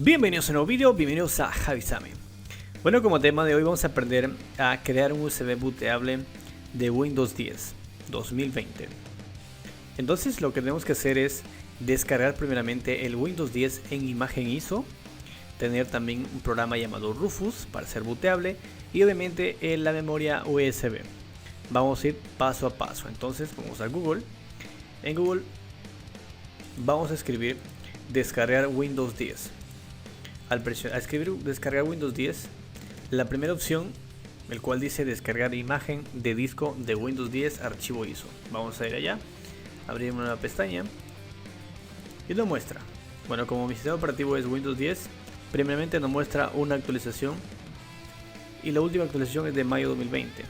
Bienvenidos a un nuevo vídeo, bienvenidos a Javisame. Bueno, como tema de hoy vamos a aprender a crear un USB booteable de Windows 10 2020. Entonces lo que tenemos que hacer es descargar primeramente el Windows 10 en imagen ISO, tener también un programa llamado Rufus para ser booteable y obviamente en la memoria USB. Vamos a ir paso a paso. Entonces vamos a Google. En Google vamos a escribir descargar Windows 10. Al escribir descargar Windows 10, la primera opción, el cual dice descargar imagen de disco de Windows 10 archivo ISO. Vamos a ir allá, abrir una nueva pestaña y lo muestra. Bueno, como mi sistema operativo es Windows 10, primeramente nos muestra una actualización y la última actualización es de mayo 2020.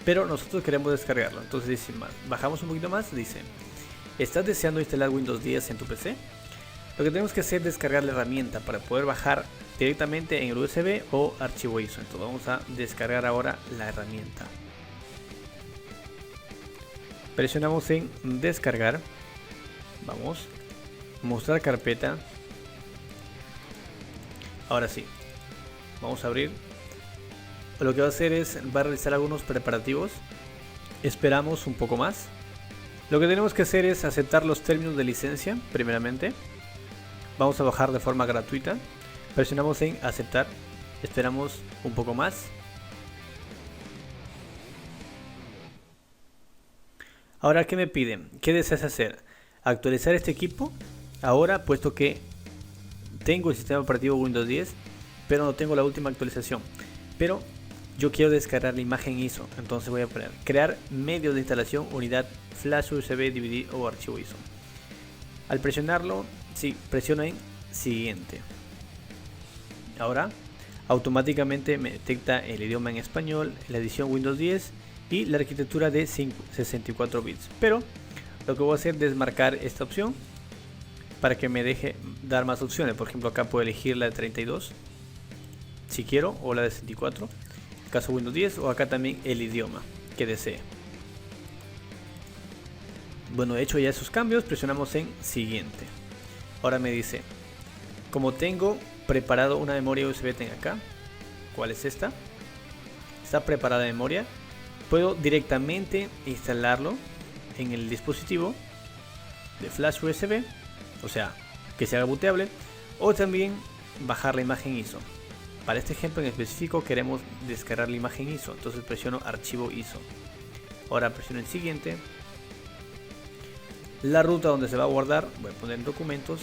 Pero nosotros queremos descargarlo, entonces dice, bajamos un poquito más, dice, ¿estás deseando instalar Windows 10 en tu PC? Lo que tenemos que hacer es descargar la herramienta para poder bajar directamente en el USB o archivo ISO. Entonces vamos a descargar ahora la herramienta. Presionamos en descargar. Vamos. Mostrar carpeta. Ahora sí. Vamos a abrir. Lo que va a hacer es, va a realizar algunos preparativos. Esperamos un poco más. Lo que tenemos que hacer es aceptar los términos de licencia primeramente. Vamos a bajar de forma gratuita. Presionamos en aceptar. Esperamos un poco más. Ahora, ¿qué me piden? ¿Qué deseas hacer? Actualizar este equipo. Ahora, puesto que tengo el sistema operativo Windows 10, pero no tengo la última actualización. Pero yo quiero descargar la imagen ISO. Entonces voy a poner crear medios de instalación, unidad flash, USB, DVD o archivo ISO. Al presionarlo, sí, presiono en siguiente. Ahora automáticamente me detecta el idioma en español, la edición Windows 10 y la arquitectura de 64 bits. Pero lo que voy a hacer es desmarcar esta opción para que me deje dar más opciones. Por ejemplo, acá puedo elegir la de 32 si quiero, o la de 64 en el caso Windows 10, o acá también el idioma que desee. Bueno, hecho ya esos cambios, presionamos en siguiente. Ahora me dice, como tengo preparado una memoria USB, tengo acá, ¿cuál es esta? Está preparada la memoria, puedo directamente instalarlo en el dispositivo de flash USB, o sea, que se haga booteable, o también bajar la imagen ISO. Para este ejemplo en específico queremos descargar la imagen ISO, entonces presiono archivo ISO. Ahora presiono en siguiente. La ruta donde se va a guardar, voy a poner documentos,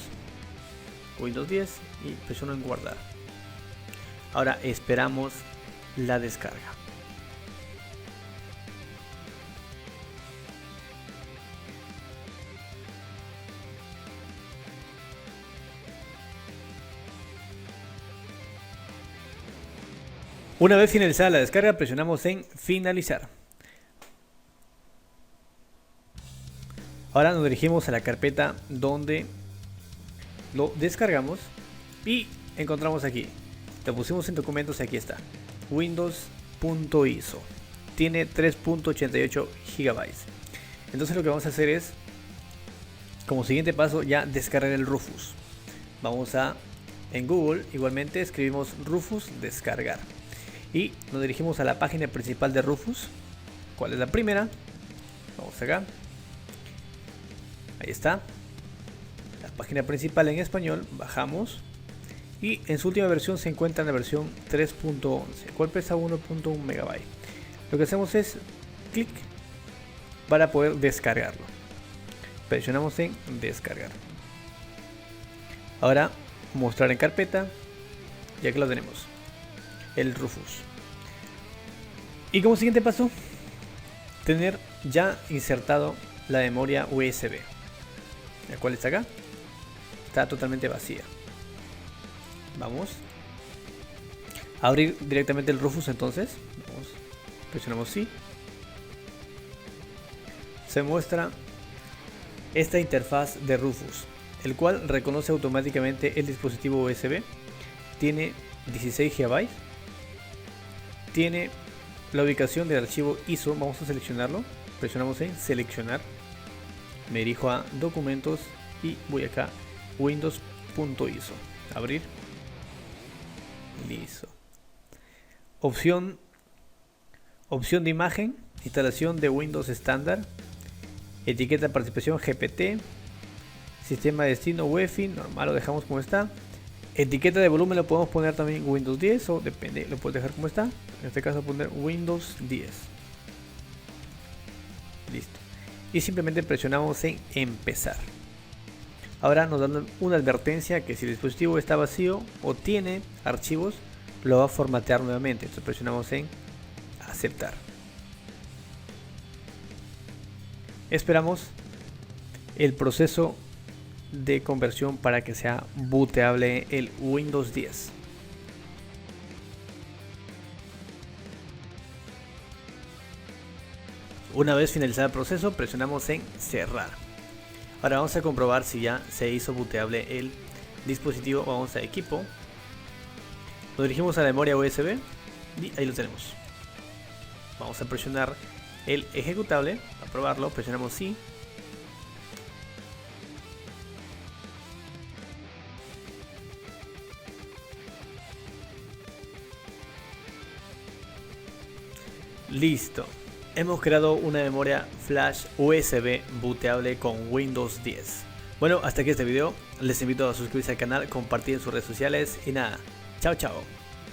Windows 10 y presiono en guardar. Ahora esperamos la descarga. Una vez finalizada la descarga, presionamos en finalizar. Ahora nos dirigimos a la carpeta donde lo descargamos y encontramos aquí. Lo pusimos en documentos y aquí está. Windows.iso. Tiene 3.88 GB. Entonces lo que vamos a hacer es, como siguiente paso, ya descargar el Rufus. Vamos a, en Google, igualmente escribimos Rufus descargar. Y nos dirigimos a la página principal de Rufus. ¿Cuál es la primera? Vamos acá. Ahí está, la página principal en español, bajamos y en su última versión se encuentra en la versión 3.11, cual pesa 1.1 MB. Lo que hacemos es clic para poder descargarlo. Presionamos en descargar. Ahora mostrar en carpeta, ya que lo tenemos, el Rufus. Y como siguiente paso, tener ya insertado la memoria USB. ¿La cual está acá? Está totalmente vacía. Vamos a abrir directamente el Rufus entonces. Vamos. Presionamos sí. Se muestra esta interfaz de Rufus, el cual reconoce automáticamente el dispositivo USB. Tiene 16 GB. Tiene la ubicación del archivo ISO. Vamos a seleccionarlo. Presionamos en seleccionar. Me dirijo a documentos y voy acá Windows.iso. Abrir. Listo. Opción de imagen. Instalación de Windows estándar. Etiqueta de participación GPT. Sistema de destino UEFI. Normal, lo dejamos como está. Etiqueta de volumen lo podemos poner también Windows 10 o depende, lo puedes dejar como está. En este caso poner Windows 10. Listo. Y simplemente presionamos en empezar. Ahora nos dan una advertencia que si el dispositivo está vacío o tiene archivos, lo va a formatear nuevamente. Entonces presionamos en aceptar. Esperamos el proceso de conversión para que sea booteable el Windows 10. Una vez finalizado el proceso, presionamos en cerrar. Ahora vamos a comprobar si ya se hizo booteable el dispositivo. Vamos a equipo, nos dirigimos a la memoria USB y ahí lo tenemos. Vamos a presionar el ejecutable, a probarlo, presionamos sí. Listo. Hemos creado una memoria flash USB booteable con Windows 10. Bueno, hasta aquí este video. Les invito a suscribirse al canal, compartir en sus redes sociales y nada. Chao, chao.